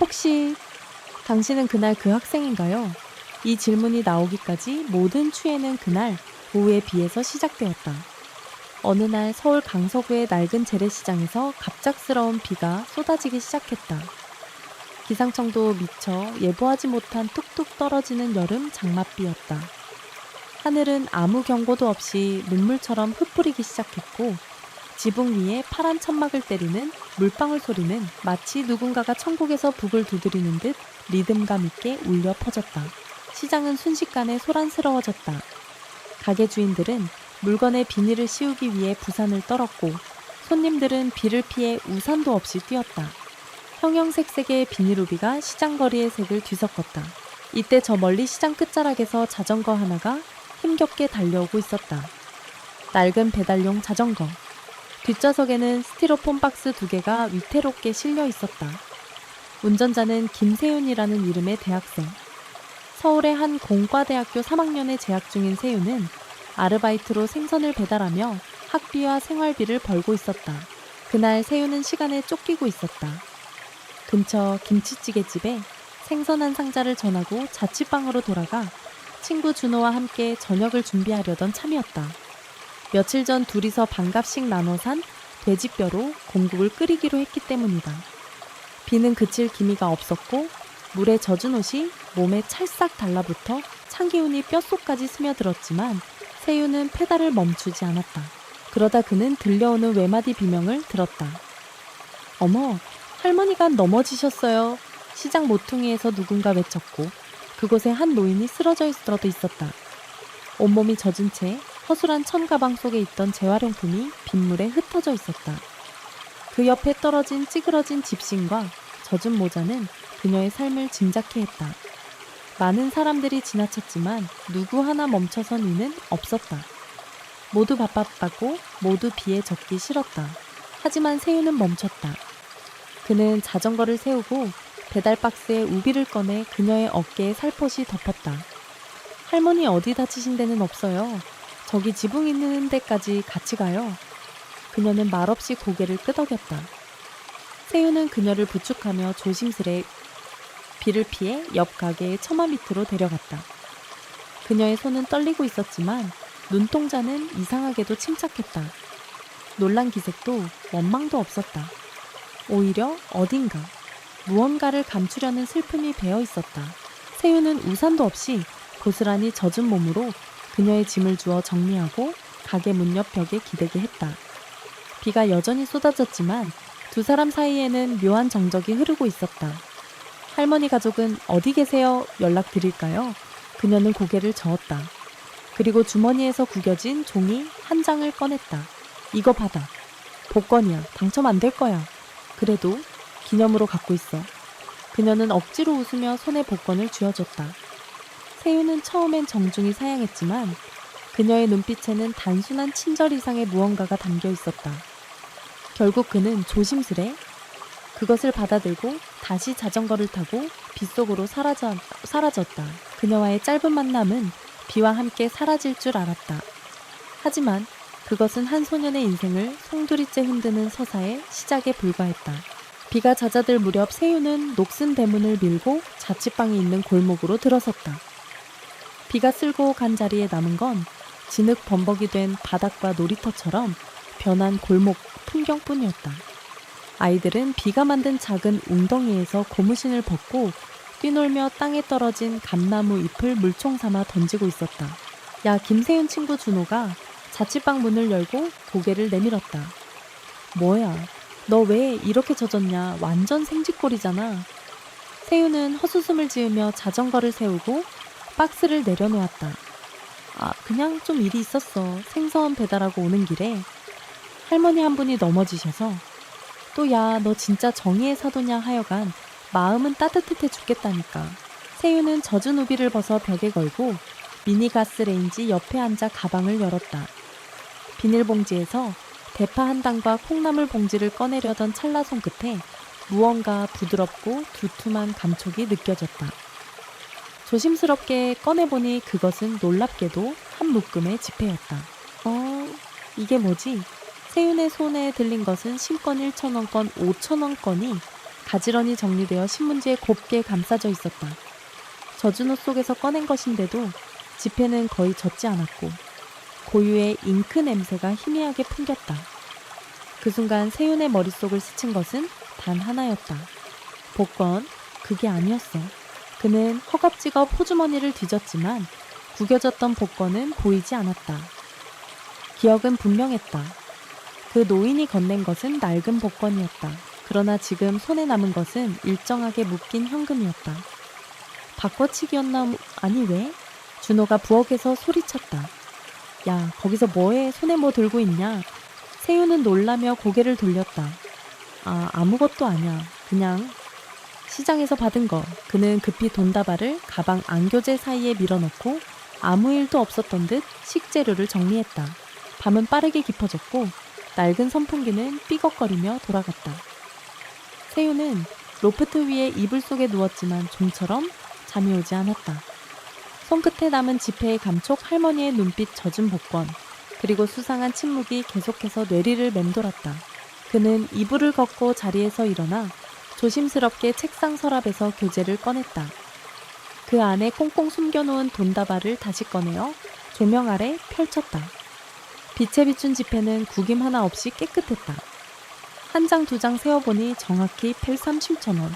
혹시 당신은 그날 그 학생인가요? 이 질문이 나오기까지 모든 추해는 그날 오후에 비에서 시작되었다. 어느 날 서울 강서구의 낡은 재래시장에서 갑작스러운 비가 쏟아지기 시작했다. 기상청도 미처 예보하지 못한 뚝뚝 떨어지는 여름 장맛비였다. 하늘은 아무 경고도 없이 눈물처럼 흩뿌리기 시작했고 지붕 위에 파란 천막을 때리는 물방울 소리는 마치 누군가가 천국에서 북을 두드리는 듯 리듬감 있게 울려 퍼졌다. 시장은 순식간에 소란스러워졌다. 가게 주인들은 물건에 비닐을 씌우기 위해 부산을 떨었고 손님들은 비를 피해 우산도 없이 뛰었다. 형형색색의 비닐우비가 시장 거리의 색을 뒤섞었다. 이때 저 멀리 시장 끝자락에서 자전거 하나가 힘겹게 달려오고 있었다. 낡은 배달용 자전거. 뒷좌석에는 스티로폼 박스 2개가 위태롭게 실려 있었다. 운전자는 김세윤이라는 이름의 대학생. 서울의 한 공과대학교 3학년에 재학 중인 세윤은 아르바이트로 생선을 배달하며 학비와 생활비를 벌고 있었다. 그날 세윤은 시간에 쫓기고 있었다. 근처 김치찌개집에 생선 한 상자를 전하고 자취방으로 돌아가 친구 준호와 함께 저녁을 준비하려던 참이었다. 며칠 전 둘이서 반값씩 나눠 산 돼지뼈로 공국을 끓이기로 했기 때문이다. 비는 그칠 기미가 없었고 물에 젖은 옷이 몸에 찰싹 달라붙어 찬 기운이 뼛속까지 스며들었지만 세윤은 페달을 멈추지 않았다. 그러다 그는 들려오는 외마디 비명을 들었다. 어머, 할머니가 넘어지셨어요. 시장 모퉁이에서 누군가 외쳤고 그곳에 한 노인이 쓰러져 있었다. 온몸이 젖은 채 허술한 천가방 속에 있던 재활용품이 빗물에 흩어져 있었다. 그 옆에 떨어진 찌그러진 집신과 젖은 모자는 그녀의 삶을 짐작케 했다. 많은 사람들이 지나쳤지만 누구 하나 멈춰선 이는 없었다. 모두 바빴고 모두 비에 젖기 싫었다. 하지만 세윤은 멈췄다. 그는 자전거를 세우고 배달박스에 우비를 꺼내 그녀의 어깨에 살포시 덮었다. 할머니 어디 다치신 데는 없어요. 저기 지붕 있는 데까지 같이 가요. 그녀는 말없이 고개를 끄덕였다. 세윤은 그녀를 부축하며 조심스레 비를 피해 옆 가게의 처마 밑으로 데려갔다. 그녀의 손은 떨리고 있었지만 눈동자는 이상하게도 침착했다. 놀란 기색도 원망도 없었다. 오히려 어딘가 무언가를 감추려는 슬픔이 배어 있었다. 세윤은 우산도 없이 고스란히 젖은 몸으로 그녀의 짐을 주워 정리하고 가게 문 옆 벽에 기대게 했다. 비가 여전히 쏟아졌지만 두 사람 사이에는 묘한 정적이 흐르고 있었다. 할머니 가족은 어디 계세요? 연락드릴까요? 그녀는 고개를 저었다. 그리고 주머니에서 구겨진 종이 한 장을 꺼냈다. 이거 받아. 복권이야. 당첨 안 될 거야. 그래도 기념으로 갖고 있어. 그녀는 억지로 웃으며 손에 복권을 쥐어줬다. 세윤은 처음엔 정중히 사양했지만 그녀의 눈빛에는 단순한 친절 이상의 무언가가 담겨 있었다. 결국 그는 조심스레 그것을 받아들고 다시 자전거를 타고 빗속으로 사라졌다. 그녀와의 짧은 만남은 비와 함께 사라질 줄 알았다. 하지만 그것은 한 소년의 인생을 송두리째 흔드는 서사의 시작에 불과했다. 비가 잦아들 무렵 세윤은 녹슨 대문을 밀고 자취방이 있는 골목으로 들어섰다. 비가 쓸고 간 자리에 남은 건 진흙 범벅이 된 바닥과 놀이터처럼 변한 골목 풍경뿐이었다. 아이들은 비가 만든 작은 웅덩이에서 고무신을 벗고 뛰놀며 땅에 떨어진 감나무 잎을 물총 삼아 던지고 있었다. 야, 김세윤 친구 준호가 자취방 문을 열고 고개를 내밀었다. 뭐야, 너 왜 이렇게 젖었냐? 완전 생쥐꼴이잖아. 세윤은 헛웃음을 지으며 자전거를 세우고 박스를 내려놓았다. 그냥 좀 일이 있었어. 생선 배달하고 오는 길에 할머니 한 분이 넘어지셔서. 또 야, 너 진짜 정의의 사도냐 하여간 마음은 따뜻해 죽겠다니까. 세윤은 젖은 우비를 벗어 벽에 걸고 미니 가스레인지 옆에 앉아 가방을 열었다. 비닐봉지에서 대파 한 단과 콩나물 봉지를 꺼내려던 찰나 손끝에 무언가 부드럽고 두툼한 감촉이 느껴졌다. 조심스럽게 꺼내보니 그것은 놀랍게도 한 묶음의 지폐였다. 이게 뭐지? 세윤의 손에 들린 것은 신권 1,000원권, 5,000원권이 가지런히 정리되어 신문지에 곱게 감싸져 있었다. 젖은 옷 속에서 꺼낸 것인데도 지폐는 거의 젖지 않았고 고유의 잉크 냄새가 희미하게 풍겼다. 그 순간 세윤의 머릿속을 스친 것은 단 하나였다. 복권, 그게 아니었어. 그는 허겁지겁 호주머니를 뒤졌지만 구겨졌던 복권은 보이지 않았다. 기억은 분명했다. 그 노인이 건넨 것은 낡은 복권이었다. 그러나 지금 손에 남은 것은 일정하게 묶인 현금이었다. 바꿔치기였나? 아니 왜? 준호가 부엌에서 소리쳤다. 야, 거기서 뭐해? 손에 뭐 들고 있냐? 세윤은 놀라며 고개를 돌렸다. 아무것도 아니야. 그냥 시장에서 받은 거. 그는 급히 돈다발을 가방 안교재 사이에 밀어넣고 아무 일도 없었던 듯 식재료를 정리했다. 밤은 빠르게 깊어졌고 낡은 선풍기는 삐걱거리며 돌아갔다. 세윤은 로프트 위에 이불 속에 누웠지만 좀처럼 잠이 오지 않았다. 손끝에 남은 지폐에 감촉 할머니의 눈빛 젖은 복권, 그리고 수상한 침묵이 계속해서 뇌리를 맴돌았다. 그는 이불을 걷고 자리에서 일어나 조심스럽게 책상 서랍에서 교재를 꺼냈다. 그 안에 꽁꽁 숨겨놓은 돈다발을 다시 꺼내어 조명 아래 펼쳤다. 빛에 비춘 지폐는 구김 하나 없이 깨끗했다. 한 장 두 장 세어보니 정확히 137,000원.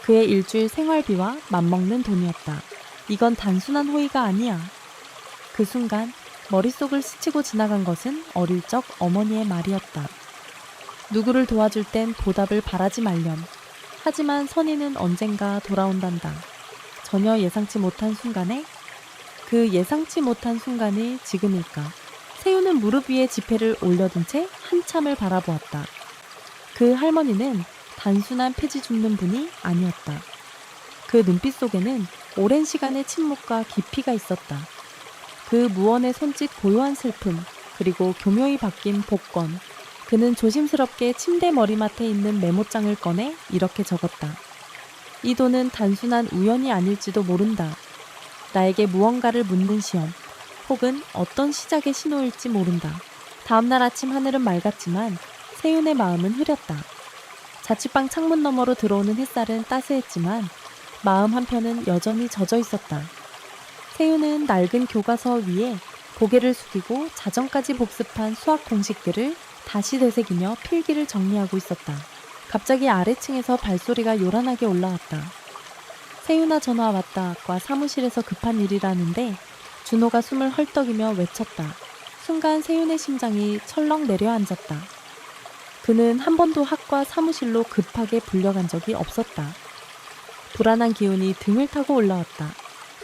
그의 일주일 생활비와 맞먹는 돈이었다. 이건 단순한 호의가 아니야. 그 순간 머릿속을 스치고 지나간 것은 어릴 적 어머니의 말이었다. 누구를 도와줄 땐 보답을 바라지 말렴. 하지만 선의는 언젠가 돌아온단다. 전혀 예상치 못한 순간에 그 예상치 못한 순간이 지금일까. 세윤은 무릎 위에 지폐를 올려둔 채 한참을 바라보았다. 그 할머니는 단순한 폐지 줍는 분이 아니었다. 그 눈빛 속에는 오랜 시간의 침묵과 깊이가 있었다. 그 무언의 손짓 고요한 슬픔, 그리고 교묘히 바뀐 복권. 그는 조심스럽게 침대 머리맡에 있는 메모장을 꺼내 이렇게 적었다. 이 돈은 단순한 우연이 아닐지도 모른다. 나에게 무언가를 묻는 시험, 혹은 어떤 시작의 신호일지 모른다. 다음날 아침 하늘은 맑았지만 세윤의 마음은 흐렸다. 자취방 창문 너머로 들어오는 햇살은 따스했지만 마음 한편은 여전히 젖어 있었다. 세윤은 낡은 교과서 위에 고개를 숙이고 자전까지 복습한 수학 공식들을 다시 되새기며 필기를 정리하고 있었다. 갑자기 아래층에서 발소리가 요란하게 올라왔다. 세윤아 전화 왔다. 과 사무실에서 급한 일이라는데 준호가 숨을 헐떡이며 외쳤다. 순간 세윤의 심장이 철렁 내려앉았다. 그는 한 번도 학과 사무실로 급하게 불려간 적이 없었다. 불안한 기운이 등을 타고 올라왔다.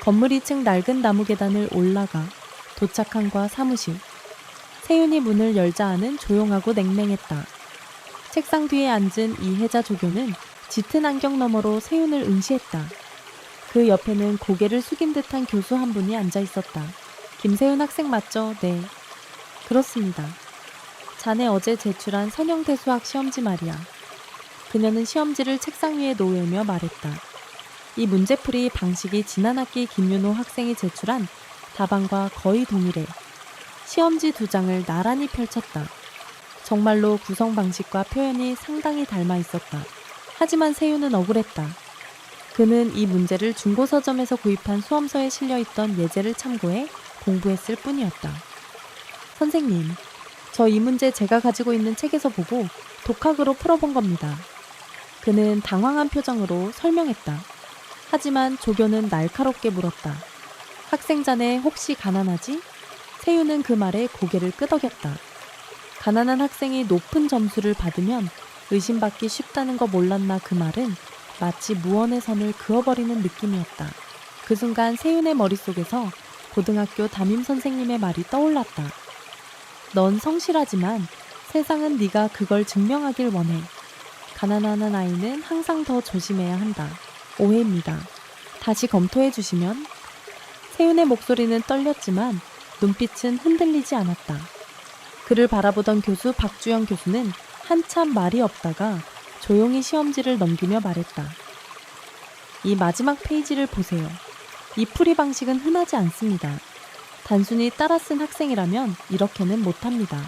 건물 2층 낡은 나무 계단을 올라가 도착한과 사무실. 세윤이 문을 열자 하는 조용하고 냉랭했다. 책상 뒤에 앉은 이혜자 조교는 짙은 안경 너머로 세윤을 응시했다. 그 옆에는 고개를 숙인 듯한 교수 한 분이 앉아 있었다. 김세윤 학생 맞죠? 네. 그렇습니다. 자네 어제 제출한 선형대 수학 시험지 말이야. 그녀는 시험지를 책상 위에 놓으며 말했다. 이 문제풀이 방식이 지난 학기 김윤호 학생이 제출한 답안과 거의 동일해. 시험지 2장을 나란히 펼쳤다. 정말로 구성 방식과 표현이 상당히 닮아 있었다. 하지만 세윤은 억울했다. 그는 이 문제를 중고서점에서 구입한 수험서에 실려있던 예제를 참고해 공부했을 뿐이었다. 선생님, 저 이 문제 제가 가지고 있는 책에서 보고 독학으로 풀어본 겁니다. 그는 당황한 표정으로 설명했다. 하지만 조교는 날카롭게 물었다. 학생 자네 혹시 가난하지? 세윤은 그 말에 고개를 끄덕였다. 가난한 학생이 높은 점수를 받으면 의심받기 쉽다는 거 몰랐나. 그 말은 마치 무언의 선을 그어버리는 느낌이었다. 그 순간 세윤의 머릿속에서 고등학교 담임 선생님의 말이 떠올랐다. 넌 성실하지만 세상은 네가 그걸 증명하길 원해. 가난한 아이는 항상 더 조심해야 한다. 오해입니다. 다시 검토해 주시면. 세윤의 목소리는 떨렸지만 눈빛은 흔들리지 않았다. 그를 바라보던 교수 박주영 교수는 한참 말이 없다가 조용히 시험지를 넘기며 말했다. 이 마지막 페이지를 보세요. 이 풀이 방식은 흔하지 않습니다. 단순히 따라 쓴 학생이라면 이렇게는 못합니다.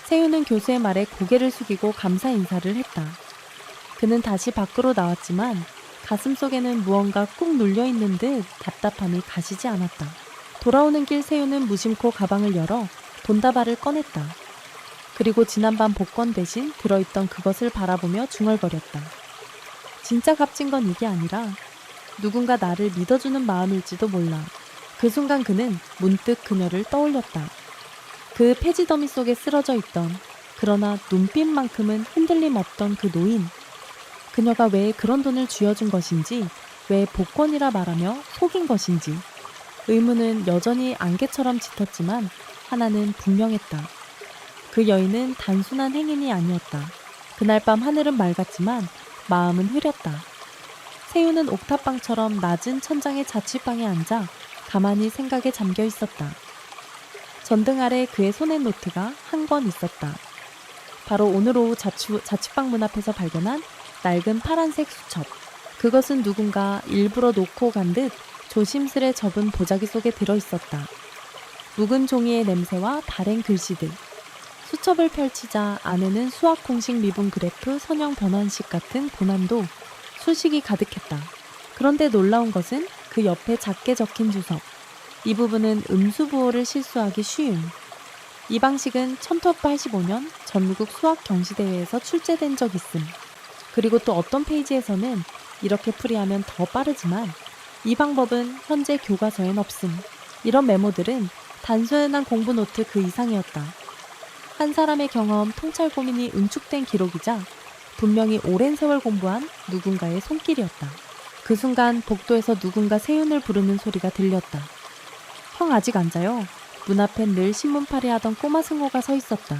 세윤은 교수의 말에 고개를 숙이고 감사 인사를 했다. 그는 다시 밖으로 나왔지만 가슴속에는 무언가 꾹 눌려있는 듯 답답함이 가시지 않았다. 돌아오는 길 세윤은 무심코 가방을 열어 돈다발을 꺼냈다. 그리고 지난밤 복권 대신 들어있던 그것을 바라보며 중얼거렸다. 진짜 값진 건 이게 아니라 누군가 나를 믿어주는 마음일지도 몰라. 그 순간 그는 문득 그녀를 떠올렸다. 그 폐지 더미 속에 쓰러져 있던, 그러나 눈빛만큼은 흔들림 없던 그 노인. 그녀가 왜 그런 돈을 쥐어준 것인지, 왜 복권이라 말하며 속인 것인지. 의문은 여전히 안개처럼 짙었지만 하나는 분명했다. 그 여인은 단순한 행인이 아니었다. 그날 밤 하늘은 맑았지만 마음은 흐렸다. 세윤은 옥탑방처럼 낮은 천장의 자취방에 앉아 가만히 생각에 잠겨 있었다. 전등 아래 그의 손엔 노트가 한 권 있었다. 바로 오늘 오후 자취방 문 앞에서 발견한 낡은 파란색 수첩. 그것은 누군가 일부러 놓고 간 듯 조심스레 접은 보자기 속에 들어있었다. 묵은 종이의 냄새와 바랜 글씨들. 수첩을 펼치자 안에는 수학 공식 미분 그래프 선형 변환식 같은 고난도, 수식이 가득했다. 그런데 놀라운 것은 그 옆에 작게 적힌 주석. 이 부분은 음수부호를 실수하기 쉬운. 이 방식은 1985년 전국 수학 경시대회에서 출제된 적 있음. 그리고 또 어떤 페이지에서는 이렇게 풀이하면 더 빠르지만 이 방법은 현재 교과서엔 없음. 이런 메모들은 단순한 공부 노트 그 이상이었다. 한 사람의 경험, 통찰 고민이 응축된 기록이자 분명히 오랜 세월 공부한 누군가의 손길이었다. 그 순간 복도에서 누군가 세윤을 부르는 소리가 들렸다. 형 아직 안 자요? 문 앞엔 늘 신문팔이 하던 꼬마 승호가 서 있었다.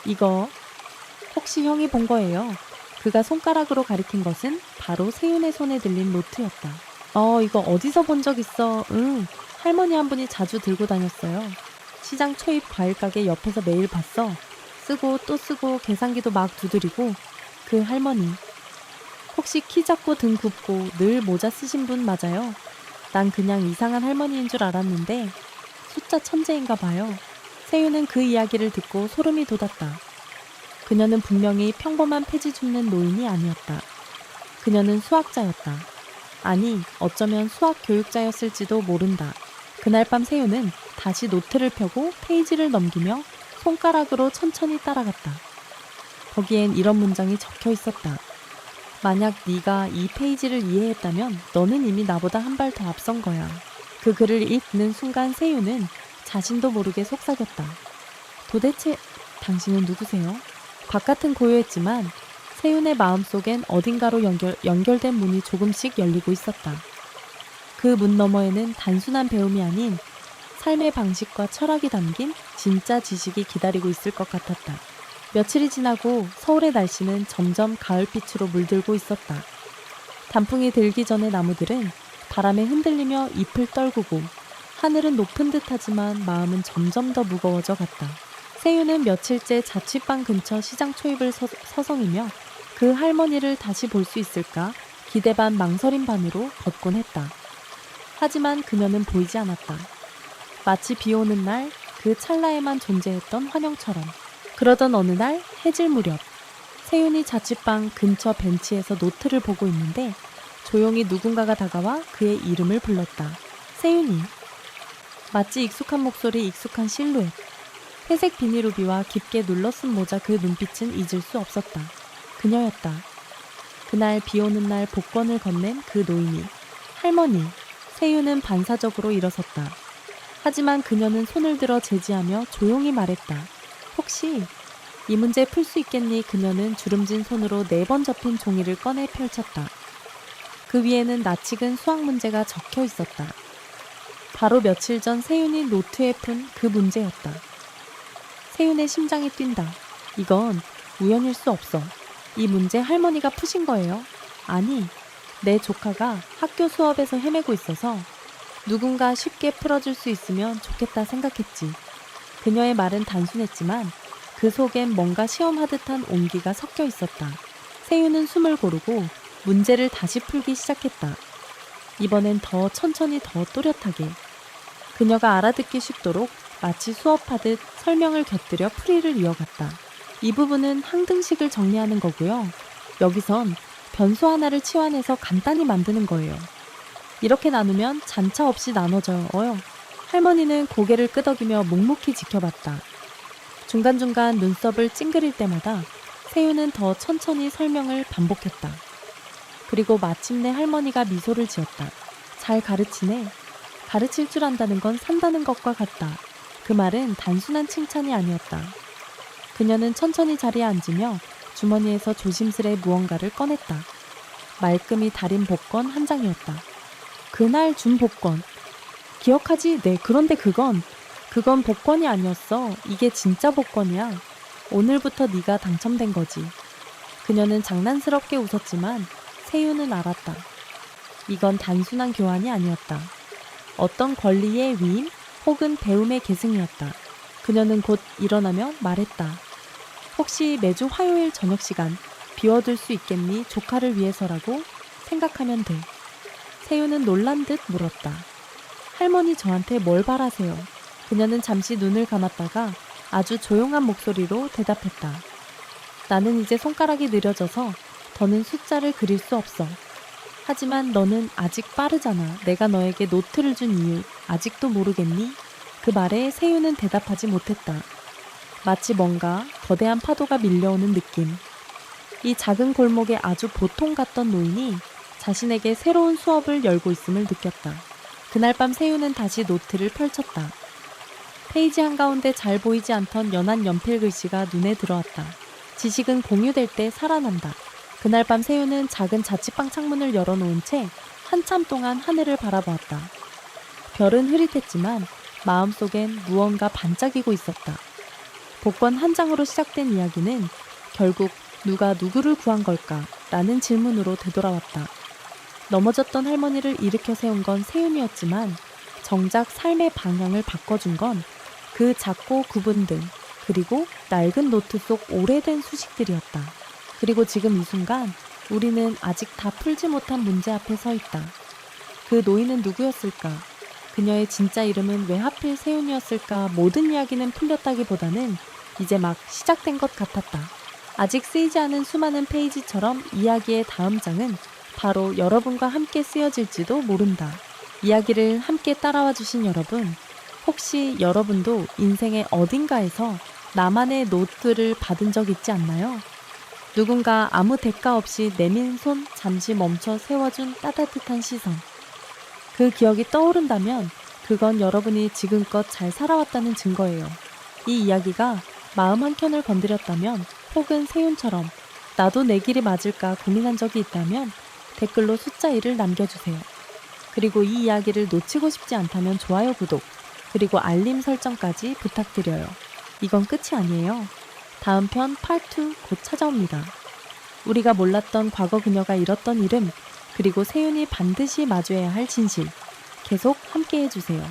이거 혹시 형이 본 거예요? 그가 손가락으로 가리킨 것은 바로 세윤의 손에 들린 노트였다. 이거 어디서 본 적 있어? 응, 할머니 한 분이 자주 들고 다녔어요. 시장 초입 과일 가게 옆에서 매일 봤어. 쓰고 또 쓰고 계산기도 막 두드리고. 그 할머니. 혹시 키 작고 등 굽고 늘 모자 쓰신 분 맞아요? 난 그냥 이상한 할머니인 줄 알았는데 숫자 천재인가 봐요. 세윤은 그 이야기를 듣고 소름이 돋았다. 그녀는 분명히 평범한 폐지 줍는 노인이 아니었다. 그녀는 수학자였다. 아니, 어쩌면 수학 교육자였을지도 모른다. 그날 밤 세윤은 다시 노트를 펴고 페이지를 넘기며 손가락으로 천천히 따라갔다. 거기엔 이런 문장이 적혀 있었다. 만약 네가 이 페이지를 이해했다면 너는 이미 나보다 한 발 더 앞선 거야. 그 글을 읽는 순간 세윤은 자신도 모르게 속삭였다. 도대체 당신은 누구세요? 바깥은 고요했지만 세윤의 마음속엔 어딘가로 연결된 문이 조금씩 열리고 있었다. 그 문 너머에는 단순한 배움이 아닌 삶의 방식과 철학이 담긴 진짜 지식이 기다리고 있을 것 같았다. 며칠이 지나고 서울의 날씨는 점점 가을빛으로 물들고 있었다. 단풍이 들기 전에 나무들은 바람에 흔들리며 잎을 떨구고 하늘은 높은 듯하지만 마음은 점점 더 무거워져 갔다. 세윤은 며칠째 자취방 근처 시장 초입을 서성이며 그 할머니를 다시 볼 수 있을까 기대 반 망설임 반으로 걷곤 했다. 하지만 그녀는 보이지 않았다. 마치 비 오는 날 그 찰나에만 존재했던 환영처럼. 그러던 어느 날 해질 무렵 세윤이 자취방 근처 벤치에서 노트를 보고 있는데 조용히 누군가가 다가와 그의 이름을 불렀다. 세윤이. 마치 익숙한 목소리, 익숙한 실루엣. 회색 비닐우비와 깊게 눌러쓴 모자, 그 눈빛은 잊을 수 없었다. 그녀였다. 그날 비 오는 날 복권을 건넨 그 노인이. 할머니. 세윤은 반사적으로 일어섰다. 하지만 그녀는 손을 들어 제지하며 조용히 말했다. 혹시 이 문제 풀 수 있겠니? 그녀는 주름진 손으로 4번 접힌 종이를 꺼내 펼쳤다. 그 위에는 낯익은 수학 문제가 적혀 있었다. 바로 며칠 전 세윤이 노트에 푼 그 문제였다. 세윤의 심장이 뛴다. 이건 우연일 수 없어. 이 문제 할머니가 푸신 거예요. 아니, 내 조카가 학교 수업에서 헤매고 있어서 누군가 쉽게 풀어줄 수 있으면 좋겠다 생각했지. 그녀의 말은 단순했지만 그 속엔 뭔가 시험하듯한 온기가 섞여 있었다. 세윤은 숨을 고르고 문제를 다시 풀기 시작했다. 이번엔 더 천천히, 더 또렷하게. 그녀가 알아듣기 쉽도록 마치 수업하듯 설명을 곁들여 풀이를 이어갔다. 이 부분은 항등식을 정리하는 거고요. 여기선 변수 하나를 치환해서 간단히 만드는 거예요. 이렇게 나누면 잔차 없이 나눠져요. 할머니는 고개를 끄덕이며 묵묵히 지켜봤다. 중간중간 눈썹을 찡그릴 때마다 세윤은 더 천천히 설명을 반복했다. 그리고 마침내 할머니가 미소를 지었다. 잘 가르치네. 가르칠 줄 안다는 건 산다는 것과 같다. 그 말은 단순한 칭찬이 아니었다. 그녀는 천천히 자리에 앉으며 주머니에서 조심스레 무언가를 꺼냈다. 말끔히 다린 복권 한 장이었다. 그날 준 복권. 기억하지? 네, 그런데 그건 복권이 아니었어. 이게 진짜 복권이야. 오늘부터 네가 당첨된 거지. 그녀는 장난스럽게 웃었지만 세윤은 알았다. 이건 단순한 교환이 아니었다. 어떤 권리의 위임 혹은 배움의 계승이었다. 그녀는 곧 일어나며 말했다. 혹시 매주 화요일 저녁 시간 비워둘 수 있겠니? 조카를 위해서라고 생각하면 돼. 세윤은 놀란 듯 물었다. 할머니 저한테 뭘 바라세요? 그녀는 잠시 눈을 감았다가 아주 조용한 목소리로 대답했다. 나는 이제 손가락이 느려져서 더는 숫자를 그릴 수 없어. 하지만 너는 아직 빠르잖아. 내가 너에게 노트를 준 이유 아직도 모르겠니? 그 말에 세윤은 대답하지 못했다. 마치 뭔가 거대한 파도가 밀려오는 느낌. 이 작은 골목에 아주 보통 같던 노인이 자신에게 새로운 수업을 열고 있음을 느꼈다. 그날 밤 세윤은 다시 노트를 펼쳤다. 페이지 한가운데 잘 보이지 않던 연한 연필 글씨가 눈에 들어왔다. 지식은 공유될 때 살아난다. 그날 밤 세윤은 작은 자취방 창문을 열어놓은 채 한참 동안 하늘을 바라보았다. 별은 흐릿했지만 마음속엔 무언가 반짝이고 있었다. 복권 한 장으로 시작된 이야기는 결국 누가 누구를 구한 걸까? 라는 질문으로 되돌아왔다. 넘어졌던 할머니를 일으켜 세운 건 세윤이었지만 정작 삶의 방향을 바꿔준 건 그 작고 굽은 등 그리고 낡은 노트 속 오래된 수식들이었다. 그리고 지금 이 순간 우리는 아직 다 풀지 못한 문제 앞에 서 있다. 그 노인은 누구였을까? 그녀의 진짜 이름은 왜 하필 세윤이었을까? 모든 이야기는 풀렸다기보다는 이제 막 시작된 것 같았다. 아직 쓰이지 않은 수많은 페이지처럼 이야기의 다음 장은 바로 여러분과 함께 쓰여질지도 모른다. 이야기를 함께 따라와 주신 여러분, 혹시 여러분도 인생의 어딘가에서 나만의 노트를 받은 적 있지 않나요? 누군가 아무 대가 없이 내민 손 잠시 멈춰 세워준 따뜻한 시선. 그 기억이 떠오른다면 그건 여러분이 지금껏 잘 살아왔다는 증거예요. 이 이야기가 마음 한켠을 건드렸다면 혹은 세윤처럼 나도 내 길이 맞을까 고민한 적이 있다면 댓글로 숫자 1을 남겨주세요. 그리고 이 이야기를 놓치고 싶지 않다면 좋아요, 구독, 그리고 알림 설정까지 부탁드려요. 이건 끝이 아니에요. 다음 편 파트 2 곧 찾아옵니다. 우리가 몰랐던 과거 그녀가 잃었던 이름, 그리고 세윤이 반드시 마주해야 할 진실. 계속 함께 해주세요.